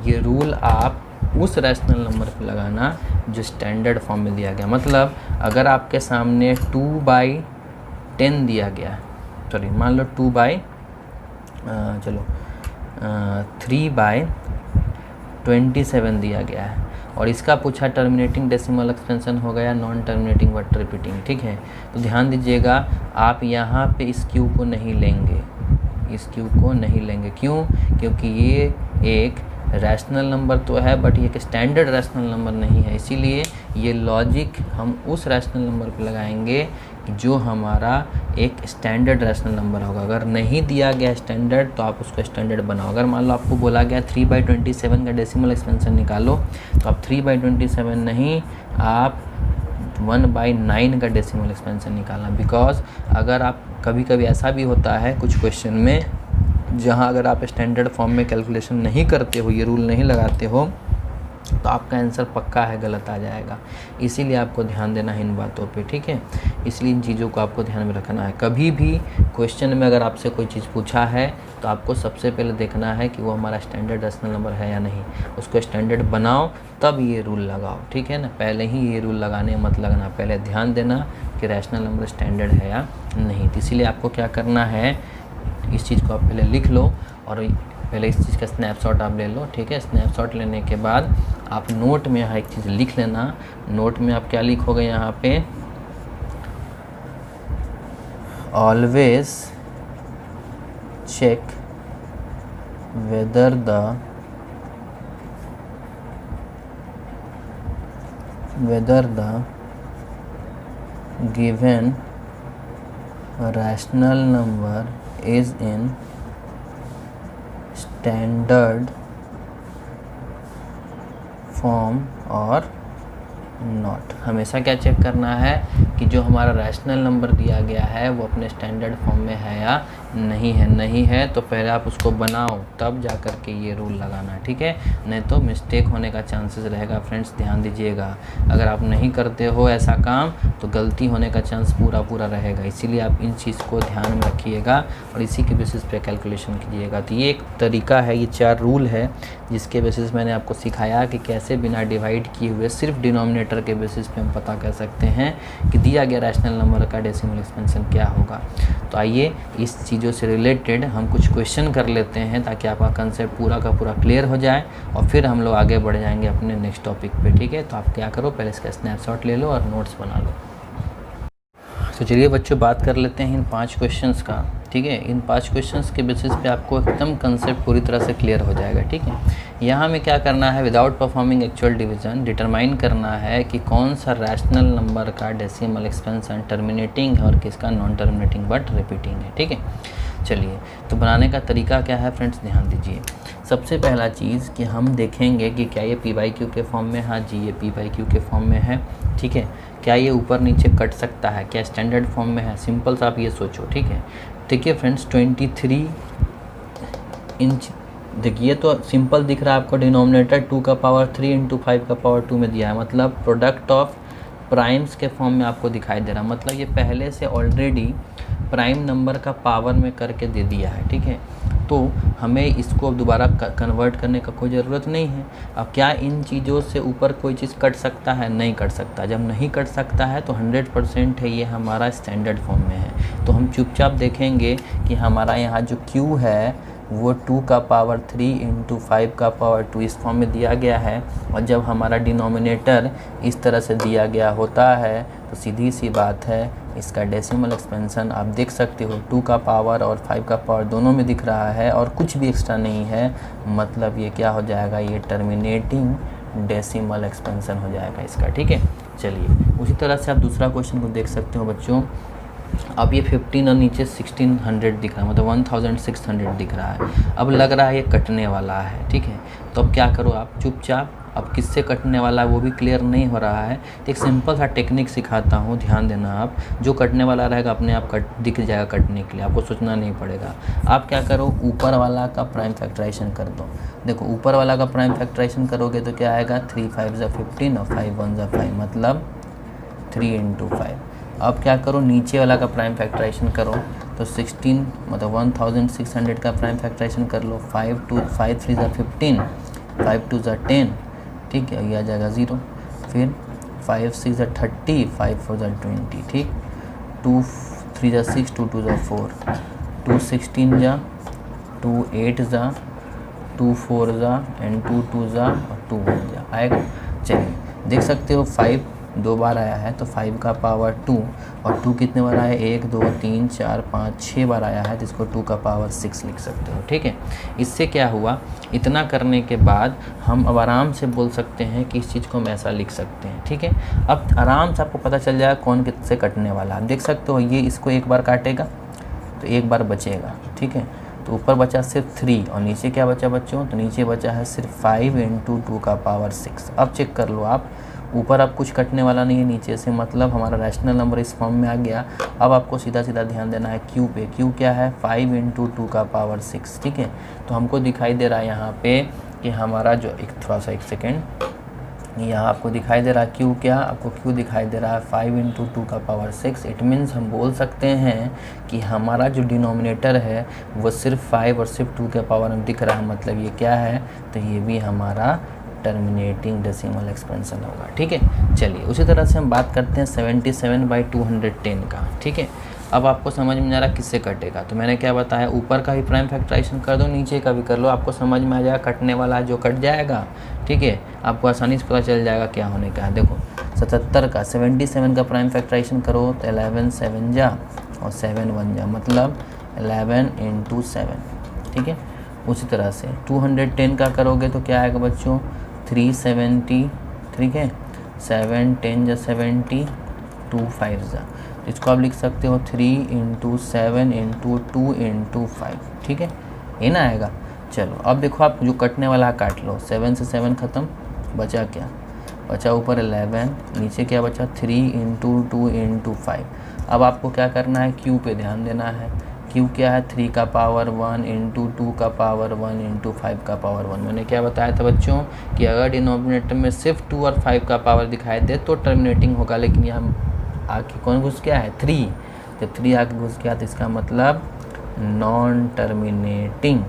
ये रूल आप उस रैशनल नंबर पे लगाना जो स्टैंडर्ड फॉर्म में दिया गया। मतलब अगर आपके सामने 2/10 दिया गया है, सॉरी मान लो 3/27 दिया गया है और इसका पूछा टर्मिनेटिंग डेसिमल एक्सपेंशन हो गया नॉन टर्मिनेटिंग बट रिपीटिंग, ठीक है। तो ध्यान दीजिएगा, आप यहाँ पे इस क्यू को नहीं लेंगे, इस क्यू को नहीं लेंगे। क्यों? क्योंकि ये एक रैशनल नंबर तो है बट ये एक स्टैंडर्ड रैशनल नंबर नहीं है, इसीलिए ये लॉजिक हम उस रैशनल नंबर पे लगाएंगे जो हमारा एक स्टैंडर्ड रैशनल नंबर होगा। अगर नहीं दिया गया स्टैंडर्ड तो आप उसको स्टैंडर्ड बनाओ। अगर मान लो आपको बोला गया 3/27 का डेसिमल एक्सपेंशन निकालो तो आप 3/27 नहीं, आप 1/9 का डेसिमल एक्सपेंशन निकालना। बिकॉज अगर आप कभी कभी ऐसा भी होता है कुछ क्वेश्चन में जहाँ अगर आप स्टैंडर्ड फॉर्म में कैलकुलेशन नहीं करते हो, ये रूल नहीं लगाते हो, तो आपका आंसर पक्का है गलत आ जाएगा। इसीलिए आपको ध्यान देना है इन बातों पे, ठीक है। इसलिए इन चीज़ों को आपको ध्यान में रखना है। कभी भी क्वेश्चन में अगर आपसे कोई चीज़ पूछा है तो आपको सबसे पहले देखना है कि वो हमारा स्टैंडर्ड रैशनल नंबर है या नहीं। उसको स्टैंडर्ड बनाओ तब ये रूल लगाओ, ठीक है ना। पहले ही ये रूल लगाने मत लगना, पहले ध्यान देना कि रैशनल नंबर स्टैंडर्ड है या नहीं। तो इसीलिए आपको क्या करना है, इस चीज़ को आप पहले लिख लो और पहले इस चीज़ का स्नैपशॉट आप ले लो, ठीक है। स्नैपशॉट लेने के बाद आप नोट में यहाँ एक चीज़ लिख लेना। नोट में आप क्या लिखोगे यहाँ पे, always check whether the given rational number is in standard form और नॉट। हमेशा क्या चेक करना है कि जो हमारा रैशनल नंबर दिया गया है वो अपने स्टैंडर्ड फॉर्म में है या नहीं है। नहीं है तो पहले आप उसको बनाओ तब जा कर के ये रूल लगाना, ठीक है। नहीं तो मिस्टेक होने का चांसेस रहेगा। फ्रेंड्स ध्यान दीजिएगा, अगर आप नहीं करते हो ऐसा काम तो गलती होने का चांस पूरा रहेगा। इसीलिए आप इन चीज़ को ध्यान में रखिएगा और इसी के बेसिस पे कैलकुलेशन कीजिएगा। तो ये एक तरीका है, ये 4 रूल है जिसके बेसिस मैंने आपको सिखाया कि कैसे बिना डिवाइड किए हुए सिर्फ डिनोमिनेटर के बेसिस पे हम पता कर सकते हैं कि दिया गया रैशनल नंबर का डेसिमल एक्सपेंशन क्या होगा। तो आइए इस चीज़ों से रिलेटेड हम कुछ क्वेश्चन कर लेते हैं ताकि आपका कंसेप्ट पूरा का पूरा क्लियर हो जाए और फिर हम लोग आगे बढ़ जाएंगे अपने नेक्स्ट टॉपिक पे, ठीक है। तो आप क्या करो, पहले इसका स्नैपशॉट ले लो और नोट्स बना लो। तो चलिए बच्चों बात कर लेते हैं इन 5 क्वेश्चंस का, ठीक है। इन 5 क्वेश्चंस के बेसिस पे आपको एकदम कंसेप्ट पूरी तरह से क्लियर हो जाएगा, ठीक है। यहाँ में क्या करना है, without performing actual division determine करना है कि कौन सा रैशनल नंबर का डेसिमल एक्सपेंशन टर्मिनेटिंग है और किसका नॉन टर्मिनेटिंग बट रिपीटिंग है, ठीक है। चलिए तो बनाने का तरीका क्या है फ्रेंड्स, ध्यान दीजिए। सबसे पहला चीज़ कि हम देखेंगे कि क्या ये p/q के फॉर्म में, हाँ जी ये p/q के फॉर्म में है, ठीक है। क्या ये ऊपर नीचे कट सकता है, क्या स्टैंडर्ड फॉर्म में है, सिंपल सा आप ये सोचो, ठीक है। देखिए फ्रेंड्स 23 इंच, देखिए तो सिंपल दिख रहा है आपको, डिनोमिनेटर 2 का पावर 3 इंटू 5 का पावर 2 में दिया है, मतलब प्रोडक्ट ऑफ प्राइम्स के फॉर्म में आपको दिखाई दे रहा है। मतलब ये पहले से ऑलरेडी प्राइम नंबर का पावर में करके दे दिया है, ठीक है। तो हमें इसको अब दोबारा कन्वर्ट करने का कोई ज़रूरत नहीं है। अब क्या इन चीज़ों से ऊपर कोई चीज़ कट सकता है, नहीं कट सकता। जब नहीं कट सकता है तो 100% है ये हमारा स्टैंडर्ड फॉर्म में है। तो हम चुपचाप देखेंगे कि हमारा यहाँ जो Q है वो 2 का पावर 3 इंटू 5 का पावर 2 इस फॉर्म में दिया गया है। और जब हमारा डिनोमिनेटर इस तरह से दिया गया होता है तो सीधी सी बात है इसका डेसिमल एक्सपेंशन आप देख सकते हो 2 का पावर और 5 का पावर दोनों में दिख रहा है और कुछ भी एक्स्ट्रा नहीं है। मतलब ये क्या हो जाएगा, ये टर्मिनेटिंग डेसिमल एक्सपेंशन हो जाएगा इसका, ठीक है। चलिए उसी तरह से आप दूसरा क्वेश्चन को देख सकते हो बच्चों। अब ये 15 और नीचे 1600 दिख रहा है, मतलब 1600 दिख रहा है। अब लग रहा है ये कटने वाला है, ठीक है। तो अब क्या करो आप चुपचाप, अब किससे कटने वाला है वो भी क्लियर नहीं हो रहा है। तो एक सिंपल सा टेक्निक सिखाता हूँ, ध्यान देना आप। जो कटने वाला रहेगा अपने आप दिख जाएगा कटने के लिए, आपको सोचना नहीं पड़ेगा। आप क्या करो, ऊपर वाला का प्राइम फैक्टराइजेशन कर दो। देखो ऊपर वाला का प्राइम फैक्टराइजेशन करोगे तो क्या आएगा, 3 5 ज़ा 15 और 5 1 ज़ा 5, मतलब 3 इंटू 5। अब क्या करो, नीचे वाला का प्राइम फैक्टराइजेशन करो तो 16 मतलब 1600 का प्राइम फैक्टराइजेशन कर लो। 5 3 ज़ा 15, 5 2 ज़ा 10, ठीक है, ये आ जाएगा 0। फिर 5 6 ज़ा 30, 5 4 ज़ा 20, ठीक। 2 3 ज़ा 6, 2 2 ज़ा 4, 2 16 ज़ा, 2 8 ज़ा, 2 4 ज़ा एंड 2 2 ज़ा और 2 1 ज़ा आएगा। चलिए देख सकते हो 5 2 बार आया है तो 5 का पावर 2 और 2 कितने बार आया है, 1 2 3 4 5 6 बार आया है, तो इसको 2 का पावर 6 लिख सकते हो, ठीक है। इससे क्या हुआ, इतना करने के बाद हम अब आराम से बोल सकते हैं कि इस चीज़ को हम ऐसा लिख सकते हैं, ठीक है। अब आराम से आपको पता चल जाएगा कौन किससे कटने वाला है। आप देख सकते हो ये इसको एक बार काटेगा तो एक बार बचेगा, ठीक है। तो ऊपर बचा सिर्फ 3 और नीचे क्या बचा बच्चों, तो नीचे बचा है सिर्फ 5 इंटू 2 का पावर 6। अब चेक कर लो आप, ऊपर अब कुछ कटने वाला नहीं है नीचे से, मतलब हमारा रैशनल नंबर इस फॉर्म में आ गया। अब आपको सीधा सीधा ध्यान देना है Q पे। Q क्या है, 5 इंटू 2 का पावर 6, ठीक है। तो हमको दिखाई दे रहा है यहाँ पे कि हमारा जो, एक थोड़ा सा एक सेकेंड, यहाँ आपको दिखाई दे रहा है क्यू, क्या आपको क्यू दिखाई दे रहा है 5 × 2 का पावर 6। इट मीन्स हम बोल सकते हैं कि हमारा जो डिनोमिनेटर है वो सिर्फ 5 और सिर्फ 2 के पावर में दिख रहा है, मतलब ये क्या है, तो ये भी हमारा टर्मिनेटिंग डेसिमल एक्सपेंशन होगा। ठीक है, चलिए उसी तरह से हम बात करते हैं 77/210 का। ठीक है, अब आपको समझ में आ रहा किससे कटेगा, तो मैंने क्या बताया, ऊपर का भी प्राइम फैक्टराइजेशन कर दो, नीचे का भी कर लो, आपको समझ में आ जाएगा कटने वाला जो कट जाएगा। ठीक है, आपको आसानी से पता चल जाएगा क्या होने का है। देखो 77 का 77 का प्राइम फैक्टराइजेशन करो तो 11 7 जा और 7 1 जा, मतलब 11 × 7। ठीक है, उसी तरह से 210 का करोगे तो क्या आएगा बच्चों, 370। ठीक है, 7 10 जा 70, 2 5 जा, इसको आप लिख सकते हो 3 × 7 × 2 × 5। ठीक है, ये ना आएगा। चलो अब देखो, आप जो कटने वाला काट लो, 7 से 7 ख़त्म, बचा क्या, बचा ऊपर 11, नीचे क्या बचा 3 × 2 × 5। अब आपको क्या करना है, क्यू पे ध्यान देना है। क्यू क्या है, 3 का पावर 1 × 2 का पावर 1 × 5 का पावर 1। मैंने क्या बताया था बच्चों कि अगर डिनोमिनेटर में सिर्फ 2 और 5 का पावर दिखाई दे तो टर्मिनेटिंग होगा, लेकिन यहाँ आके कौन घुस गया है, 3। जब 3 आके घुस गया तो इसका मतलब नॉन टर्मिनेटिंग,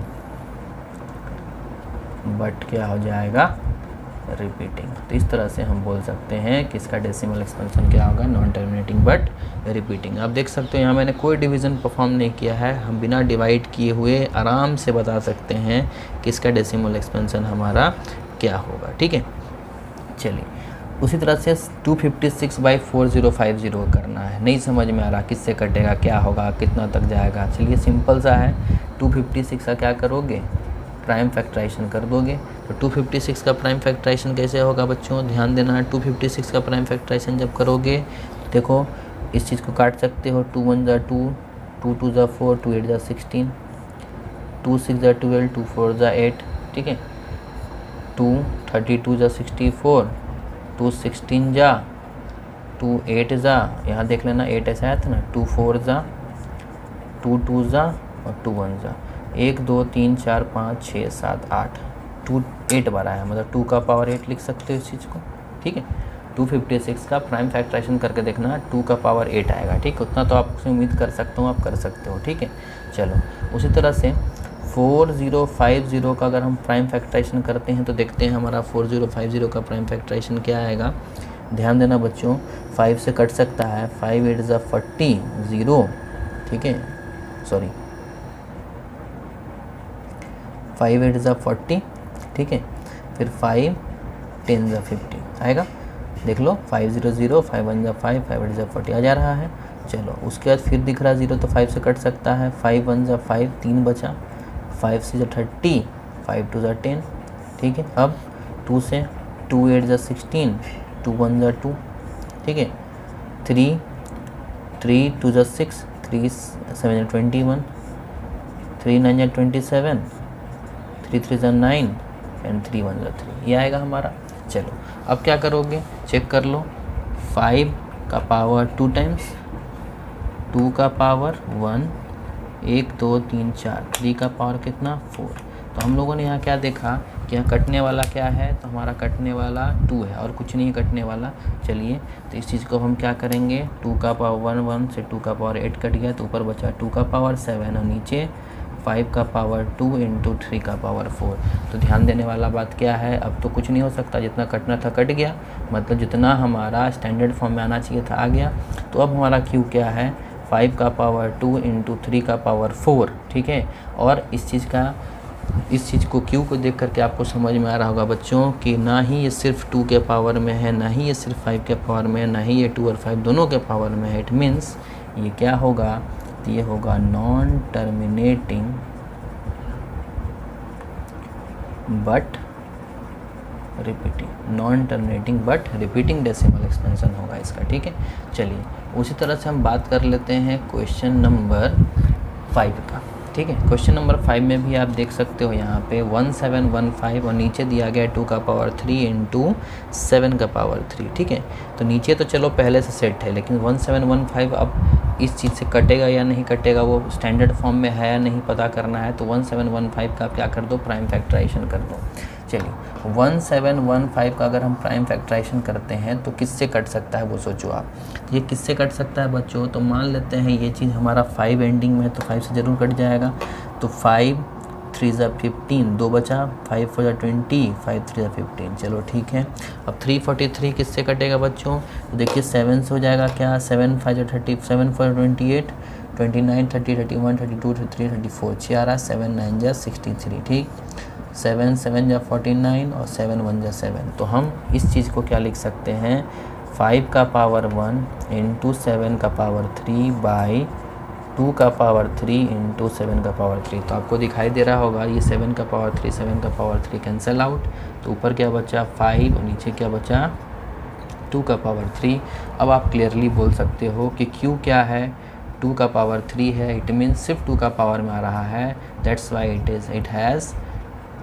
बट क्या हो जाएगा, रिपीटिंग। तो इस तरह से हम बोल सकते हैं कि इसका डेसिमल एक्सपेंशन क्या होगा, नॉन टर्मिनेटिंग बट रिपीटिंग। आप देख सकते हो यहाँ मैंने कोई डिवीज़न परफॉर्म नहीं किया है, हम बिना डिवाइड किए हुए आराम से बता सकते हैं कि इसका डेसिमल एक्सपेंशन हमारा क्या होगा। ठीक है, चलिए उसी तरह से 256/4050 करना है। नहीं समझ में आ रहा किससे कटेगा, क्या होगा, कितना तक जाएगा, चलिए सिंपल सा है। 256 का क्या करोगे, प्राइम फैक्टराइजेशन कर दोगे। तो 256 का प्राइम फैक्टराइजेशन कैसे होगा बच्चों, ध्यान देना है। 256 का प्राइम फैक्टराइजेशन जब करोगे, देखो इस चीज़ को काट सकते हो, 2 1 जा 2, 2 2 जा 4, 2 8 जा 16, 2 6 जा 12, 2 4 जा 8। ठीक है, 2 32 जा 64, 2 16 जा, 2 8 जा, यहाँ देख लेना 8 ऐसा आया था ना, 2 4 जा, 2 2 जा और 2 1 जा, 1 2 3 4 5 6 7 8, 2 8 बार आया, मतलब 2 का पावर 8 लिख सकते हो इस चीज़ को। ठीक है, 256 का प्राइम फैक्टराइजेशन करके देखना, 2 का पावर 8 आएगा। ठीक, उतना तो आपसे उम्मीद कर सकता हूँ, आप कर सकते हो। ठीक है, चलो उसी तरह से 4050 का अगर हम प्राइम फैक्टराइजेशन करते हैं तो देखते हैं हमारा 4050 का प्राइम फैक्टराइजेशन क्या आएगा। ध्यान देना बच्चों, 5 से कट सकता है, 5 8 जा 40 0। ठीक है, सॉरी 5 8 जा 40। ठीक है, फिर 5 10 जा 50 आएगा, देख लो 5 0 0, 5 1 जा 5, 5 8 जा 40 आ जा रहा है। चलो उसके बाद फिर दिख रहा है 0, तो 5 से कट सकता है, 5 1 जा 5, 3 बचा, 5 से जा 30, 5 2 जा 10। ठीक है, अब 2 से 2 8 जा 16, 2 1 जा 2। ठीक है, 3 3 2 जा 6, 3 7 जा 21, 3 9 जा 27, 3 3 जा 9 एंड 3 1 जा 3, ये आएगा हमारा। चलो अब क्या करोगे, चेक कर लो, 5 का पावर 2 टाइम्स, 2 का पावर 1, 1 2 3 4, 3 का पावर कितना 4। तो हम लोगों ने यहाँ क्या देखा कि यहाँ कटने वाला क्या है, तो हमारा कटने वाला 2 है और कुछ नहीं कटने वाला। चलिए तो इस चीज़ को हम क्या करेंगे, 2 का पावर 1 1 से 2 का पावर 8 कट गया, तो ऊपर बचा 2 का पावर 7 और नीचे 5 का पावर 2 × 3 का पावर 4। तो ध्यान देने वाला बात क्या है, अब तो कुछ नहीं हो सकता, जितना कटना था कट गया, मतलब जितना हमारा स्टैंडर्ड फॉर्म में आना चाहिए था आ गया। तो अब हमारा क्यू क्या है, 5 का पावर 2 × 3 का पावर 4। ठीक है, और इस चीज़ को क्यू को देख करके आपको समझ में आ रहा होगा बच्चों कि ना ही ये सिर्फ 2 के पावर में है, ना ही ये सिर्फ 5 के पावर में है, ना ही ये 2 और 5 दोनों के पावर में है। इट मीन्स ये क्या होगा, तो ये होगा non terminating but repeating, non terminating but repeating decimal expansion होगा इसका। ठीक है, चलिए उसी तरह से हम बात कर लेते हैं क्वेश्चन नंबर 5 का। ठीक है, क्वेश्चन नंबर 5 में भी आप देख सकते हो यहाँ पे 1715 और नीचे दिया गया 2 का पावर 3 × 7 का पावर 3। ठीक है, तो नीचे तो चलो पहले से सेट है, लेकिन 1715 अब इस चीज़ से कटेगा या नहीं कटेगा, वो स्टैंडर्ड फॉर्म में है या नहीं पता करना है। तो 1715 का आप क्या कर दो, प्राइम फैक्टराइजेशन कर दो। चलिए 1715 का अगर हम प्राइम फैक्टराइजेशन करते हैं तो किससे कट सकता है वो सोचो आप। ये किससे कट सकता है बच्चों, तो मान लेते हैं ये चीज़ हमारा 5 एंडिंग में है तो 5 से ज़रूर कट जाएगा। तो 5 3 ज़ा 15, 2 बचा, 5 4 ज़ा 20, 5 3 ज़ा 15, चलो ठीक है। अब 343 किससे कटेगा बच्चों, तो देखिए 7 से हो जाएगा क्या, 7 5 ज़ा 30, 7 4 28, 29 30 31 32 33 34, 6 आ रहा, 7 9 ज़ा 63, ठीक। 7 7 ज़ा 49 और 7 1 ज़ा 7। तो हम इस चीज़ को क्या लिख सकते हैं, 5 का पावर 1 इंटू 7 का पावर 3 बाई 2 का पावर 3 इंटू 7 का पावर 3। तो आपको दिखाई दे रहा होगा ये 7 का पावर 3 7 का पावर 3 कैंसिल आउट, तो ऊपर क्या बचा 5 और नीचे क्या बचा 2 का पावर 3। अब आप क्लियरली बोल सकते हो कि Q क्या है, 2 का पावर 3 है, इट मीन्स सिर्फ 2 का पावर में आ रहा है, that's why it has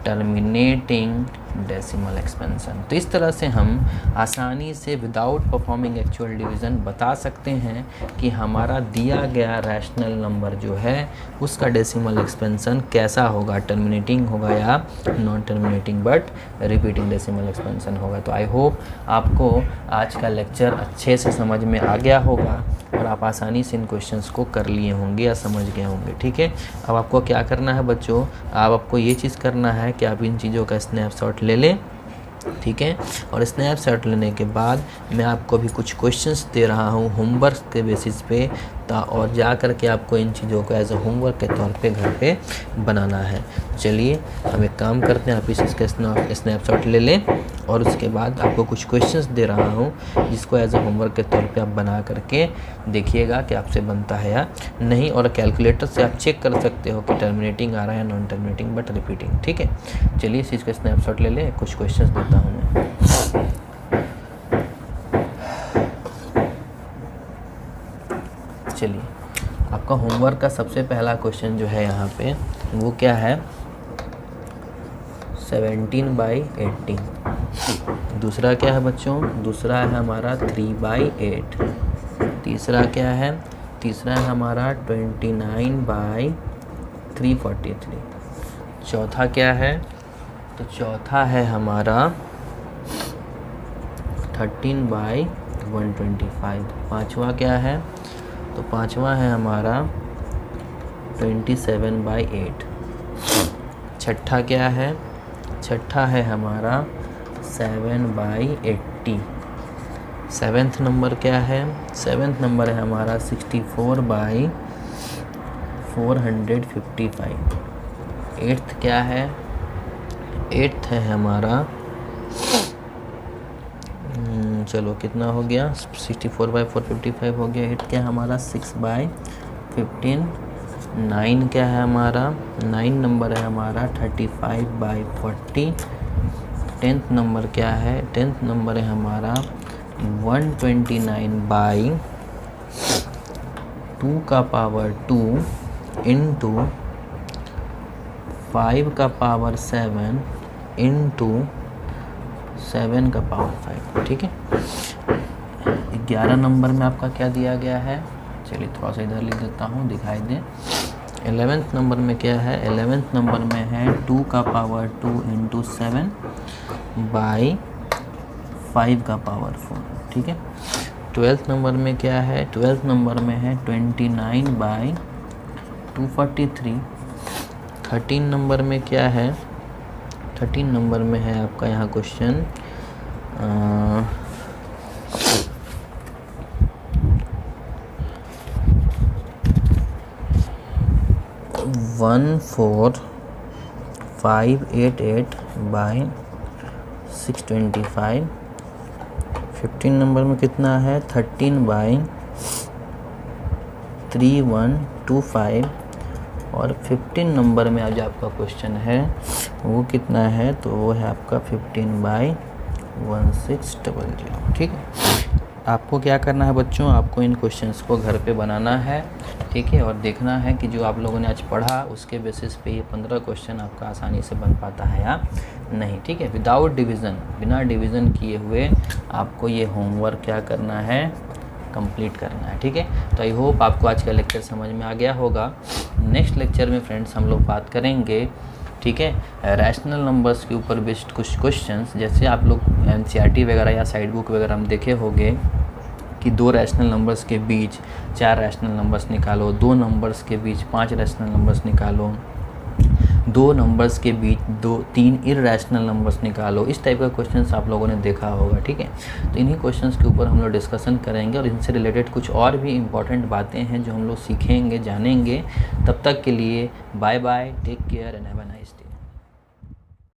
terminating decimal expansion. तो इस तरह से हम आसानी से विदाउट परफॉर्मिंग एक्चुअल डिवीज़न बता सकते हैं कि हमारा दिया गया रैशनल नंबर जो है उसका डेसिमल एक्सपेंशन कैसा होगा, टर्मिनेटिंग होगा या non terminating but repeating decimal expansion होगा। तो आई होप आपको आज का लेक्चर अच्छे से समझ में आ गया होगा और आप आसानी से इन क्वेश्चंस को कर लिए होंगे या समझ गए होंगे, ठीक है। अब आपको क्या करना है बच्चों, आपको ये चीज़ करना है कि आप इन चीज़ों का स्नैपशॉट ले लें, ठीक है। और स्नैपशॉट लेने के बाद मैं आपको भी कुछ क्वेश्चंस दे रहा हूँ होमवर्क के बेसिस पे, और जा कर के आपको इन चीज़ों को एज ए होमवर्क के तौर पे घर पे बनाना है। चलिए हम एक काम करते हैं, आप इसका स्नैपशॉट ले लें और उसके बाद आपको कुछ क्वेश्चंस दे रहा हूँ जिसको एज ए होमवर्क के तौर पे आप बना करके देखिएगा कि आपसे बनता है या नहीं, और कैलकुलेटर से आप चेक कर सकते हो कि टर्मिनेटिंग आ रहा है या नॉन टर्मिनेटिंग बट रिपीटिंग, ठीक है। चलिए इस चीज़ का स्नैपशॉट ले लें, कुछ क्वेश्चंस देता हूँ मैं। चलिए आपका होमवर्क का सबसे पहला क्वेश्चन जो है यहाँ पे वो क्या है, 17/18। दूसरा क्या है बच्चों, दूसरा है हमारा 3/8। तीसरा क्या है, तीसरा है हमारा 29/343। चौथा क्या है, तो चौथा है हमारा 13/125। पांचवा क्या है, तो पांचवा है हमारा 27/8। छठा क्या है, छठा है हमारा 7/80। सेवेंथ नंबर क्या है, सेवेंथ नंबर है हमारा 64/455। एट्थ क्या है, एट्थ है हमारा चलो कितना हो गया, 64/455 हो गया। 8 क्या है हमारा 6/15। 9 क्या है हमारा, 9 नंबर है हमारा 35/40। 10th नंबर क्या है, 10th नंबर है हमारा 129/2 का पावर 2 इंटू 5 का पावर 7 इंटू 7 का पावर 5, ठीक है। 11 नंबर में आपका क्या दिया गया है, चलिए थोड़ा सा इधर लिख देता हूँ दिखाई दे। 11th नंबर में क्या है, 11th नंबर में है 2 का पावर 2 इंटू 7 बाई 5 का पावर 4, ठीक है। 12th नंबर में क्या है, 12th नंबर में है 29/243। 13 नंबर में क्या है, 13 नंबर में है आपका यहाँ क्वेश्चन 14588/625। 15 नंबर में कितना है, 13/3125। और 15 नंबर में आज आपका क्वेश्चन है वो कितना है, तो वो है आपका 15/1600, ठीक है। आपको क्या करना है बच्चों, आपको इन क्वेश्चंस को घर पे बनाना है, ठीक है, और देखना है कि जो आप लोगों ने आज पढ़ा उसके बेसिस पे ये 15 क्वेश्चन आपका आसानी से बन पाता है या नहीं, ठीक है। विदाउट डिवीज़न, बिना डिवीज़न किए हुए आपको ये होमवर्क क्या करना है, कंप्लीट करना है, ठीक है। तो आई होप आपको आज का लेक्चर समझ में आ गया होगा। नेक्स्ट लेक्चर में फ्रेंड्स हम लोग बात करेंगे ठीक है। रैशनल नंबर्स के ऊपर बेस्ड कुछ क्वेश्चंस, जैसे आप लोग एनसीईआरटी वगैरह या साइड बुक वगैरह हम देखे होंगे कि 2 रैशनल नंबर्स के बीच 4 रैशनल नंबर्स निकालो, 2 नंबर्स के बीच 5 रैशनल नंबर्स निकालो, 2 नंबर्स के बीच 3 इरैशनल नंबर्स निकालो। इस टाइप का क्वेश्चंस आप लोगों ने देखा होगा, ठीक है। तो इन्हीं क्वेश्चंस के ऊपर हम लोग डिस्कशन करेंगे और इनसे रिलेटेड कुछ और भी इम्पॉर्टेंट बातें हैं जो हम लोग सीखेंगे, जानेंगे। तब तक के लिए bye bye, take care and have a nice day.